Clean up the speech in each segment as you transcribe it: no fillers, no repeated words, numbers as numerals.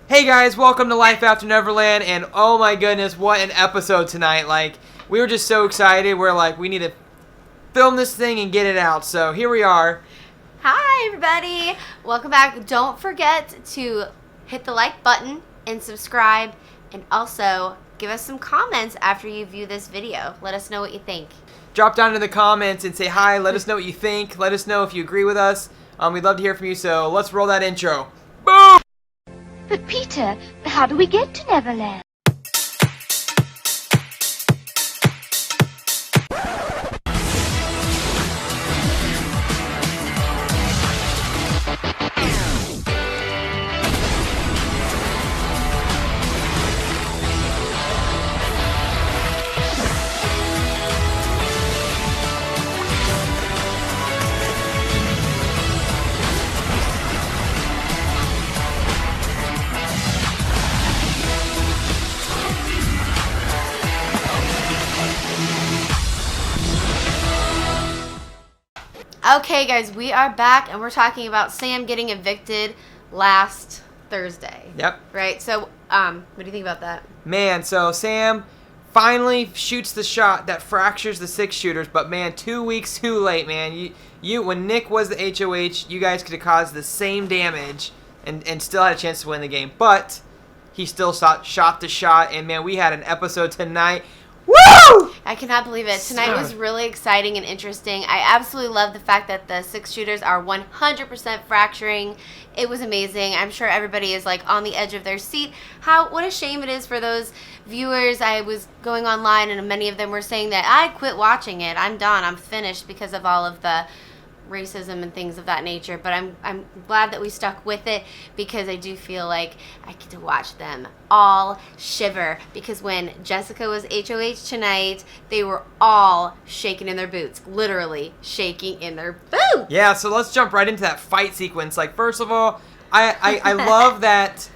Hey guys, welcome to Life After Neverland, and oh my goodness, what an episode tonight. Like, we were just so excited. We're like, we need to film this thing and get it out. So here we are. Hi everybody, welcome back. Don't forget to hit the like button and subscribe, and also give us some comments after you view this video. Let us know what you think. Drop down in the comments and say hi. Let us know what you think. Let us know if you agree with us. We'd love to hear from you, so let's roll that intro. Boom! But Peter, how do we get to Neverland? Okay guys, we are back and we're talking about Sam getting evicted last Thursday. Yep. Right, so what do you think about that? Man, so Sam finally shoots the shot that fractures the 6-shooters, but man, 2 weeks too late, man. You when Nick was the HOH, you guys could have caused the same damage and still had a chance to win the game. But he still shot the shot, and man, we had an episode tonight. Woo! I cannot believe it. Tonight was really exciting and interesting. I absolutely love the fact that the 6-shooters are 100% fracturing. It was amazing. I'm sure everybody is like on the edge of their seat. What a shame it is for those viewers. I was going online and many of them were saying that I quit watching it. I'm done. I'm finished because of all of the racism and things of that nature, but I'm glad that we stuck with it because I do feel like I get to watch them all shiver, because when Jessica was HOH tonight, they were all shaking in their boots, literally shaking in their boots. Yeah, so let's jump right into that fight sequence. Like, first of all, I love that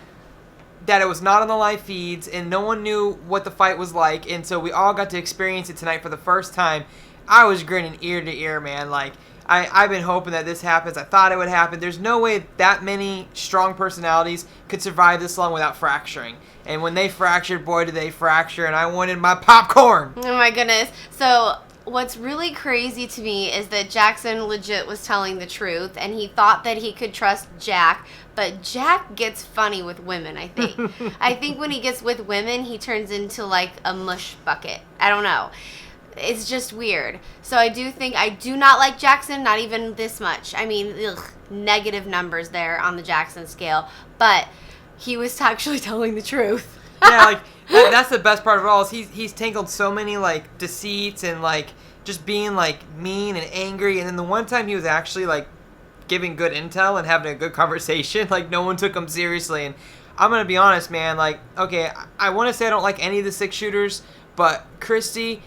it was not on the live feeds and no one knew what the fight was like, and so we all got to experience it tonight for the first time. I was grinning ear to ear, man. Like, I've been hoping that this happens. I thought it would happen. There's no way that many strong personalities could survive this long without fracturing. And when they fractured, boy, did they fracture, and I wanted my popcorn. Oh my goodness. So what's really crazy to me is that Jackson legit was telling the truth, and he thought that he could trust Jack, but Jack gets funny with women, I think. I think when he gets with women, he turns into like a mush bucket. I don't know. It's just weird. So I do not like Jackson, not even this much. I mean, negative numbers there on the Jackson scale. But he was actually telling the truth. Yeah, like, that's the best part of it all is he's tangled so many, like, deceits and, like, just being, like, mean and angry. And then the one time he was actually, like, giving good intel and having a good conversation, like, no one took him seriously. And I'm going to be honest, man. Like, okay, I want to say I don't like any of the 6-shooters, but Christy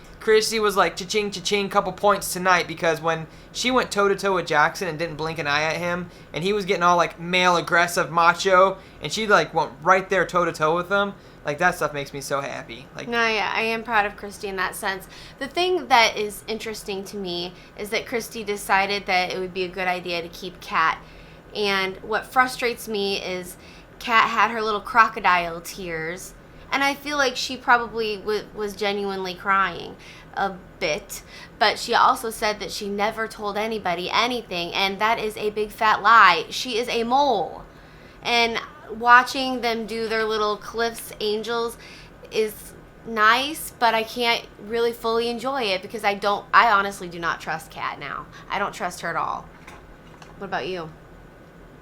was like cha-ching, cha-ching, couple points tonight, because when she went toe-to-toe with Jackson and didn't blink an eye at him, and he was getting all like male aggressive macho, and she like went right there toe-to-toe with him, like that stuff makes me so happy. Like, no, yeah, I am proud of Christy in that sense. The thing that is interesting to me is that Christy decided that it would be a good idea to keep Kat, and what frustrates me is Kat had her little crocodile tears. And I feel like she probably was genuinely crying a bit. But she also said that she never told anybody anything. And that is a big fat lie. She is a mole. And watching them do their little Cliff's Angels is nice. But I can't really fully enjoy it because I honestly do not trust Kat now. I don't trust her at all. What about you?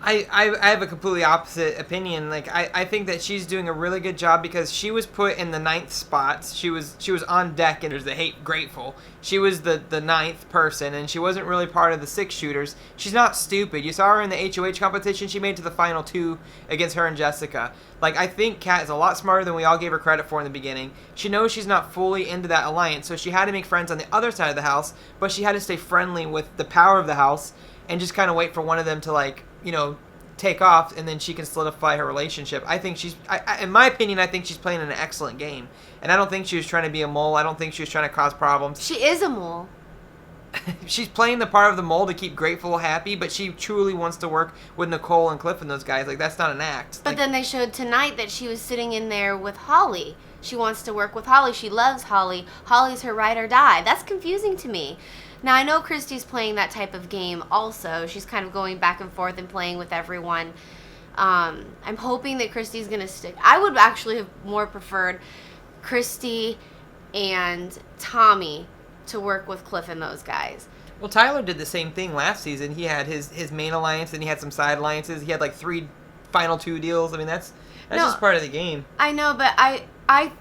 I have a completely opposite opinion. Like, I think that she's doing a really good job because she was put in the 9th spot. She was on deck, and there's the hate grateful. She was the 9th person, and she wasn't really part of the 6-shooters. She's not stupid. You saw her in the HOH competition. She made it to the final 2 against her and Jessica. Like, I think Kat is a lot smarter than we all gave her credit for in the beginning. She knows she's not fully into that alliance, so she had to make friends on the other side of the house, but she had to stay friendly with the power of the house and just kind of wait for one of them to, like, you know, take off, and then she can solidify her relationship. I think in my opinion, I think she's playing an excellent game. And I don't think she was trying to be a mole. I don't think she was trying to cause problems. She is a mole. she's playing the part of the mole to keep Grateful happy, but she truly wants to work with Nicole and Cliff and those guys. Like, that's not an act. But then they showed tonight that she was sitting in there with Holly. She wants to work with Holly. She loves Holly. Holly's her ride or die. That's confusing to me. Now, I know Christy's playing that type of game also. She's kind of going back and forth and playing with everyone. I'm hoping that Christy's going to stick. I would actually have more preferred Christy and Tommy to work with Cliff and those guys. Well, Tyler did the same thing last season. He had his main alliance, and he had some side alliances. He had like 3 final 2 deals. I mean, that's just part of the game. I know, but I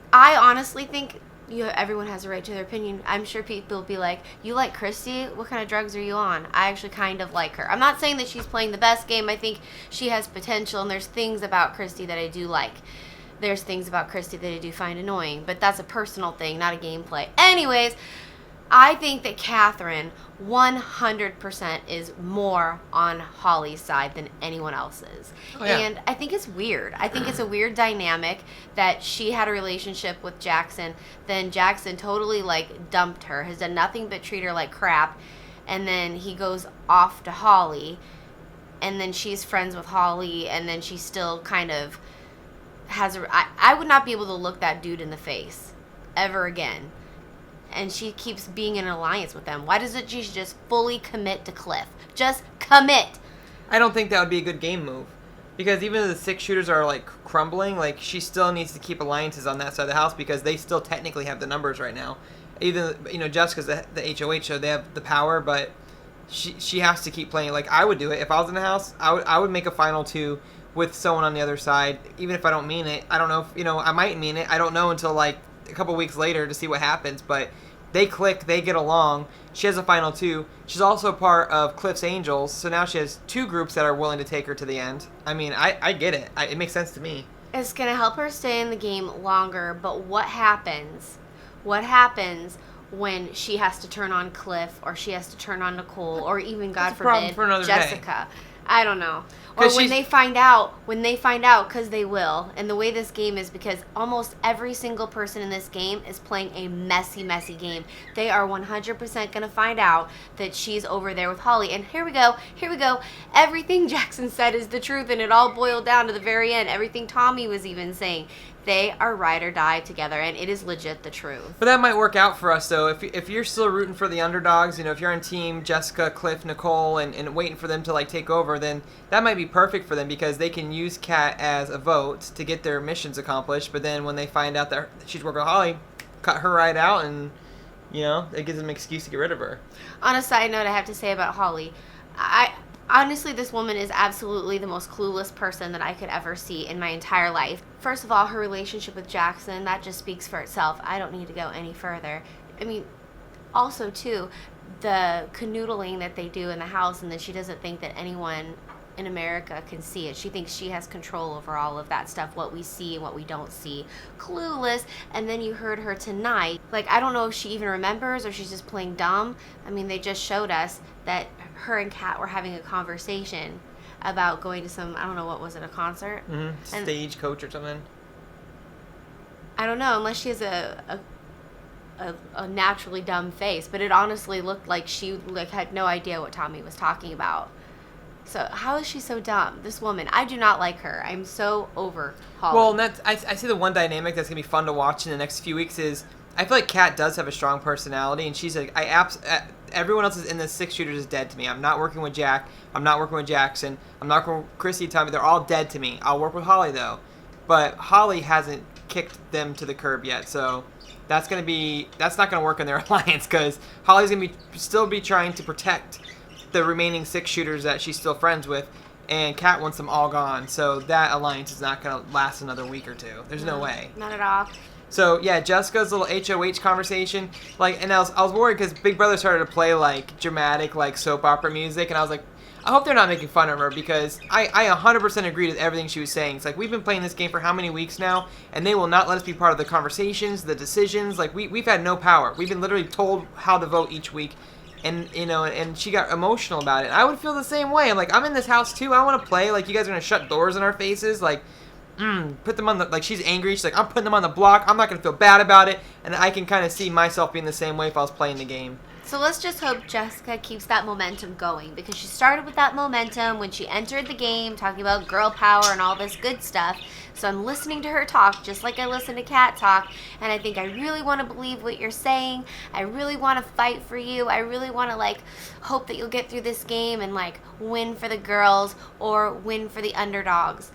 honestly think everyone has a right to their opinion. I'm sure people will be like, you like Christy? What kind of drugs are you on? I actually kind of like her. I'm not saying that she's playing the best game. I think she has potential, and there's things about Christy that I do like. There's things about Christy that I do find annoying, but that's a personal thing, not a gameplay. Anyways, I think that Catherine 100% is more on Holly's side than anyone else's. Oh, yeah. And I think it's weird. I think it's a weird dynamic that she had a relationship with Jackson, then Jackson totally like dumped her, has done nothing but treat her like crap, and then he goes off to Holly, and then she's friends with Holly, and then she still kind of has I would not be able to look that dude in the face ever again. And she keeps being in an alliance with them. Why doesn't she just fully commit to Cliff? Just commit. I don't think that would be a good game move. Because even if the 6 shooters are, like, crumbling, like, she still needs to keep alliances on that side of the house because they still technically have the numbers right now. Even, Jessica's the HOH, so they have the power, but she has to keep playing. Like, I would do it. If I was in the house, I would make a final 2 with someone on the other side, even if I don't mean it. I don't know if, I might mean it. I don't know until, like, a couple weeks later to see what happens, but they click, they get along. She has a final 2. She's also part of Cliff's Angels, so now she has 2 groups that are willing to take her to the end. I mean, I get it. It makes sense to me. It's going to help her stay in the game longer, but what happens? What happens when she has to turn on Cliff, or she has to turn on Nicole, or even, God forbid, Jessica? I don't know. Or when they find out, because they will. And the way this game is, because almost every single person in this game is playing a messy, messy game. They are 100% going to find out that she's over there with Holly. And here we go. Everything Jackson said is the truth, and it all boiled down to the very end. Everything Tommy was even saying. They are ride or die together, and it is legit the truth. But that might work out for us, though. If you're still rooting for the underdogs, if you're on team Jessica, Cliff, Nicole, and waiting for them to, like, take over, then that might be perfect for them because they can use Kat as a vote to get their missions accomplished. But then when they find out that she's working with Holly, cut her right out, and, it gives them an excuse to get rid of her. On a side note, I have to say about Holly, honestly, this woman is absolutely the most clueless person that I could ever see in my entire life. First of all, her relationship with Jackson, that just speaks for itself. I don't need to go any further. I mean, also, too, the canoodling that they do in the house, and then she doesn't think that anyone in America can see it. She thinks she has control over all of that stuff, what we see and what we don't see. Clueless. And then you heard her tonight. Like, I don't know if she even remembers or she's just playing dumb. I mean, they just showed us that her and Kat were having a conversation about going to some, I don't know, what was it, a concert? Mm-hmm. Stagecoach or something. I don't know, unless she has a naturally dumb face. But it honestly looked like she had no idea what Tommy was talking about. So how is she so dumb? This woman, I do not like her. I'm so over Holly. Well, and I see the one dynamic that's going to be fun to watch in the next few weeks is I feel like Kat does have a strong personality, and she's like, everyone else is in the 6 shooters is dead to me. I'm not working with Jack. I'm not working with Jackson. I'm not working with Chrissy, Tommy. They're all dead to me. I'll work with Holly, though. But Holly hasn't kicked them to the curb yet, so that's not going to work in their alliance because Holly's going to still be trying to protect the remaining 6 shooters that she's still friends with, and Kat wants them all gone. So that alliance is not going to last another week or 2. There's no way. Not at all. So yeah, Jessica's little HOH conversation, and I was worried because Big Brother started to play like dramatic like soap opera music, and I was like, I hope they're not making fun of her because I 100% agreed with everything she was saying. It's like we've been playing this game for how many weeks now, and they will not let us be part of the conversations, the decisions. Like we've had no power. We've been literally told how to vote each week. And, and she got emotional about it. I would feel the same way. I'm like, I'm in this house too. I want to play. Like, you guys are going to shut doors in our faces. Like, put them on the, like, she's angry. She's like, I'm putting them on the block. I'm not going to feel bad about it. And I can kind of see myself being the same way if I was playing the game. So let's just hope Jessica keeps that momentum going, because she started with that momentum when she entered the game, talking about girl power and all this good stuff. So I'm listening to her talk just like I listen to Kat talk, and I think I really want to believe what you're saying. I really want to fight for you. I really want to, like, hope that you'll get through this game and, like, win for the girls or win for the underdogs.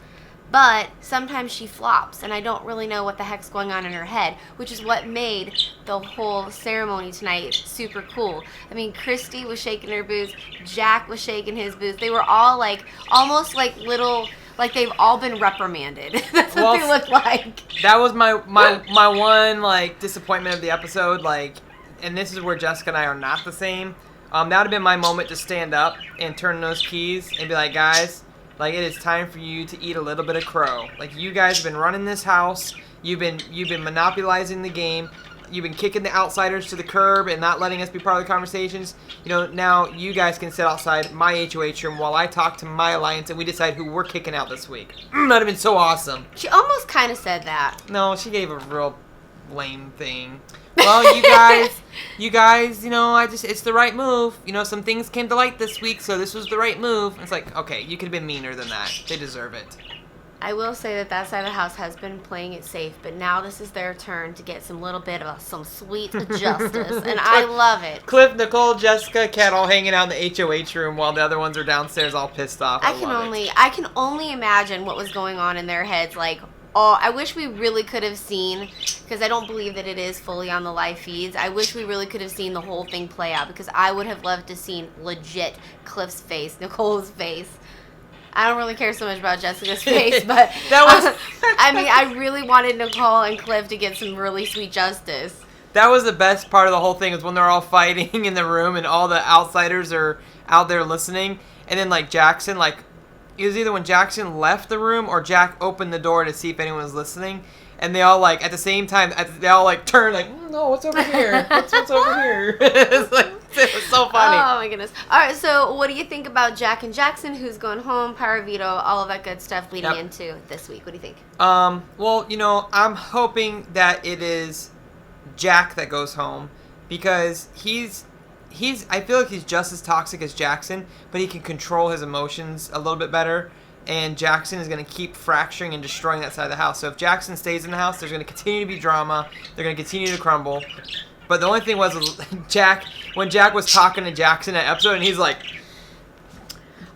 But sometimes she flops, and I don't really know what the heck's going on in her head, which is what made the whole ceremony tonight super cool. I mean, Christy was shaking her boots, Jack was shaking his boots. They were all, like, almost like little, like they've all been reprimanded. That's what they look like. That was my one, like, disappointment of the episode, like, and this is where Jessica and I are not the same. That would have been my moment to stand up and turn those keys and be like, guys, like, it is time for you to eat a little bit of crow. Like, you guys have been running this house. You've been monopolizing the game. You've been kicking the outsiders to the curb and not letting us be part of the conversations. You know, now you guys can sit outside my HOH room while I talk to my alliance and we decide who we're kicking out this week. That'd have been so awesome. She almost kind of said that. No, she gave a real lame thing. Well, you guys, you know, it's the right move. You know, some things came to light this week, so this was the right move. It's like, okay, you could have been meaner than that. They deserve it. I will say that side of the house has been playing it safe, but now this is their turn to get some little bit of some sweet justice, and I love it. Cliff, Nicole, Jessica, Kat all hanging out in the HOH room while the other ones are downstairs all pissed off. I can only imagine what was going on in their heads, like, oh, I wish we really could have seen, because I don't believe that it is fully on the live feeds. I wish we really could have seen the whole thing play out, because I would have loved to seen legit Cliff's face, Nicole's face. I don't really care so much about Jessica's face, but I mean, I really wanted Nicole and Cliff to get some really sweet justice. That was the best part of the whole thing, is when they're all fighting in the room and all the outsiders are out there listening, and then, like, Jackson, like, it was either when Jackson left the room or Jack opened the door to see if anyone was listening, and they all, like, at the same time, they all, like, turn, like, no, what's over here? What's over here? It's like, it was so funny. Oh, my goodness. All right, so what do you think about Jack and Jackson, who's going home, Power Veto, all of that good stuff leading into this week? What do you think? Well, you know, I'm hoping that it is Jack that goes home, because I feel like he's just as toxic as Jackson, but he can control his emotions a little bit better, and Jackson is going to keep fracturing and destroying that side of the house. So if Jackson stays in the house, there's going to continue to be drama. They're going to continue to crumble. But the only thing was when Jack was talking to Jackson in that episode, and he's like,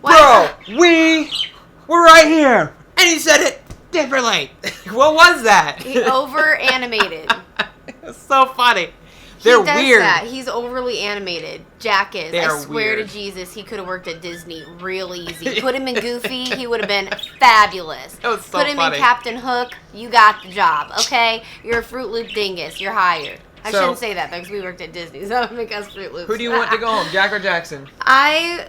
bro, we're right here. And he said it differently. What was that? He over-animated. It's so funny. They're weird. That. He's overly animated. Jack is. I swear to Jesus, he could have worked at Disney real easy. Put him in Goofy, he would have been fabulous. That was so Put him in Captain Hook, you got the job, okay? You're a Fruit Loop dingus. You're hired. I shouldn't say that, though, because we worked at Disney, so make us Fruit Loops. Who do you want to go home, Jack or Jackson? I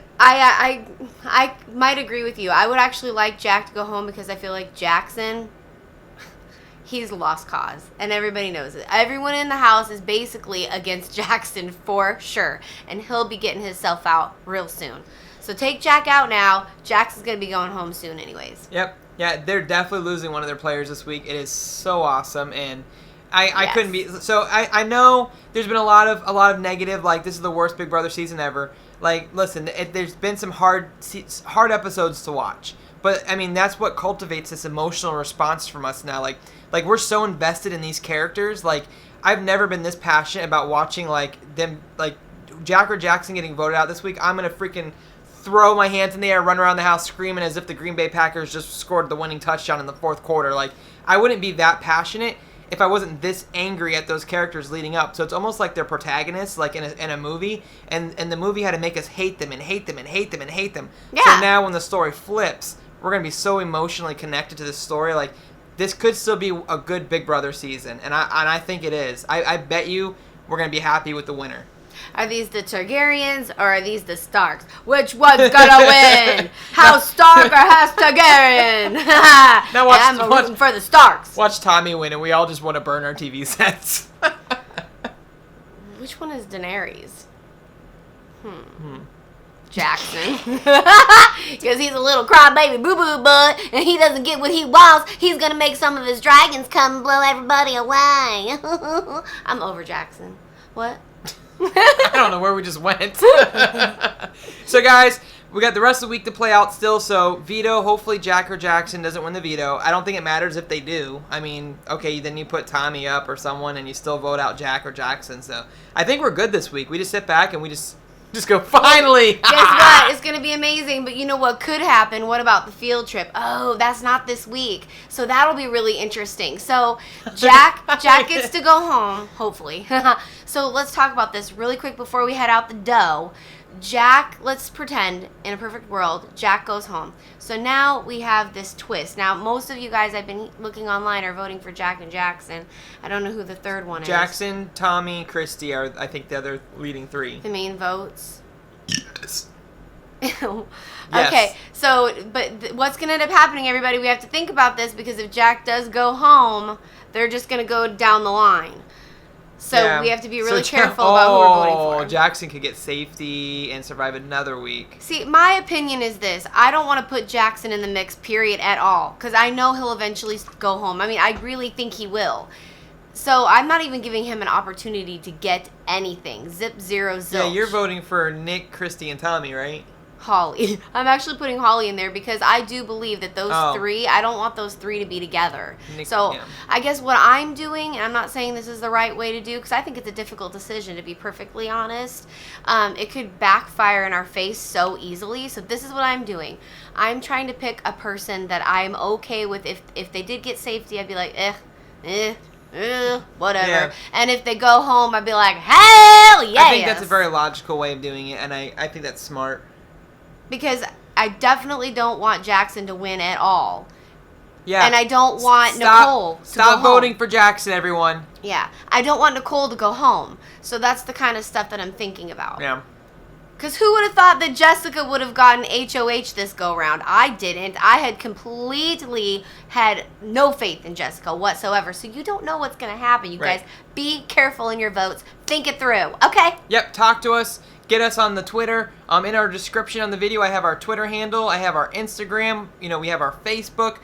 might agree with you. I would actually like Jack to go home, because I feel like Jackson, he's a lost cause, and everybody knows it. Everyone in the house is basically against Jackson for sure, and he'll be getting himself out real soon. So take Jack out now. Jackson's going to be going home soon anyways. Yep. Yeah, they're definitely losing one of their players this week. It is so awesome, and I couldn't be. So I know there's been a lot of negative, like, this is the worst Big Brother season ever. Like, listen, there's been some hard episodes to watch. But, I mean, that's what cultivates this emotional response from us now. Like we're so invested in these characters. Like, I've never been this passionate about watching, like, them, like, Jack or Jackson getting voted out this week. I'm going to freaking throw my hands in the air, run around the house screaming as if the Green Bay Packers just scored the winning touchdown in the fourth quarter. Like, I wouldn't be that passionate if I wasn't this angry at those characters leading up. So it's almost like they're protagonists, like in a movie, and the movie had to make us hate them and hate them and hate them and hate them. Yeah. So now when the story flips, we're going to be so emotionally connected to this story. Like, this could still be a good Big Brother season, and I think it is. I bet you we're going to be happy with the winner. Are these the Targaryens or are these the Starks? Which one's gonna win? House Stark or House Targaryen? Now I'm rooting for the Starks. Watch Tommy win, and we all just want to burn our TV sets. Which one is Daenerys? Jackson. Because he's a little crybaby boo-boo bud, and he doesn't get what he wants. He's gonna make some of his dragons come and blow everybody away. I'm over Jackson. What? I don't know where we just went. So, guys, we got the rest of the week to play out still. So, veto, hopefully Jack or Jackson doesn't win the veto. I don't think it matters if they do. I mean, okay, then you put Tommy up or someone and you still vote out Jack or Jackson. So, I think we're good this week. We just sit back and we just go, finally. Guess what? It's going to be amazing. But you know what could happen? What about the field trip? Oh, that's not this week. So that'll be really interesting. So Jack gets to go home, hopefully. So let's talk about this really quick before we head out the door. Jack, let's pretend, in a perfect world, Jack goes home. So now we have this twist. Now, most of you guys I've been looking online are voting for Jack and Jackson. I don't know who the third one is. Jackson, Tommy, Christy are, I think, the other leading three. The main votes. Yes. Okay, so, but what's going to end up happening, everybody, we have to think about this, because if Jack does go home, they're just going to go down the line. So we have to be really careful about who we're voting for. Jackson could get safety and survive another week. See, my opinion is this. I don't want to put Jackson in the mix, period, at all. Because I know he'll eventually go home. I mean, I really think he will. So I'm not even giving him an opportunity to get anything. Zip, zero, zilch. Yeah, you're voting for Nick, Christy, and Tommy, right? Holly. I'm actually putting Holly in there because I do believe that those three, I don't want those three to be together. I guess what I'm doing, and I'm not saying this is the right way to do, because I think it's a difficult decision, to be perfectly honest. It could backfire in our face so easily. So this is what I'm doing. I'm trying to pick a person that I'm okay with. If they did get safety, I'd be like, whatever. Yeah. And if they go home, I'd be like, hell yeah. I think that's a very logical way of doing it, and I think that's smart. Because I definitely don't want Jackson to win at all. Yeah. And I don't want Nicole to go home. Stop voting for Jackson, everyone. Yeah. I don't want Nicole to go home. So that's the kind of stuff that I'm thinking about. Yeah. Because who would have thought that Jessica would have gotten HOH this go-round? I didn't. I had completely had no faith in Jessica whatsoever. So you don't know what's going to happen, you guys. Be careful in your votes. Think it through. Okay? Yep. Talk to us. Get us on the Twitter. In our description on the video, I have our Twitter handle. I have our Instagram. We have our Facebook.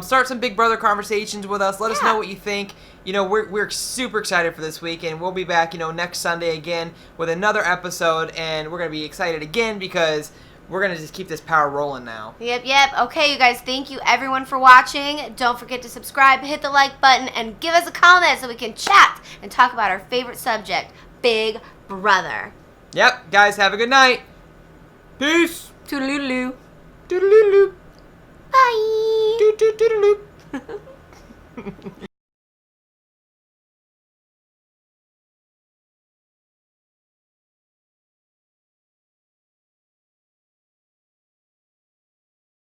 Start some Big Brother conversations with us. Let us know what you think. We're super excited for this week, and we'll be back, next Sunday again with another episode, and we're going to be excited again because we're going to just keep this power rolling now. Yep. Okay, you guys, thank you everyone for watching. Don't forget to subscribe, hit the like button, and give us a comment so we can chat and talk about our favorite subject, Big Brother. Yep, guys, have a good night. Peace. Toodaloo. Toodaloo.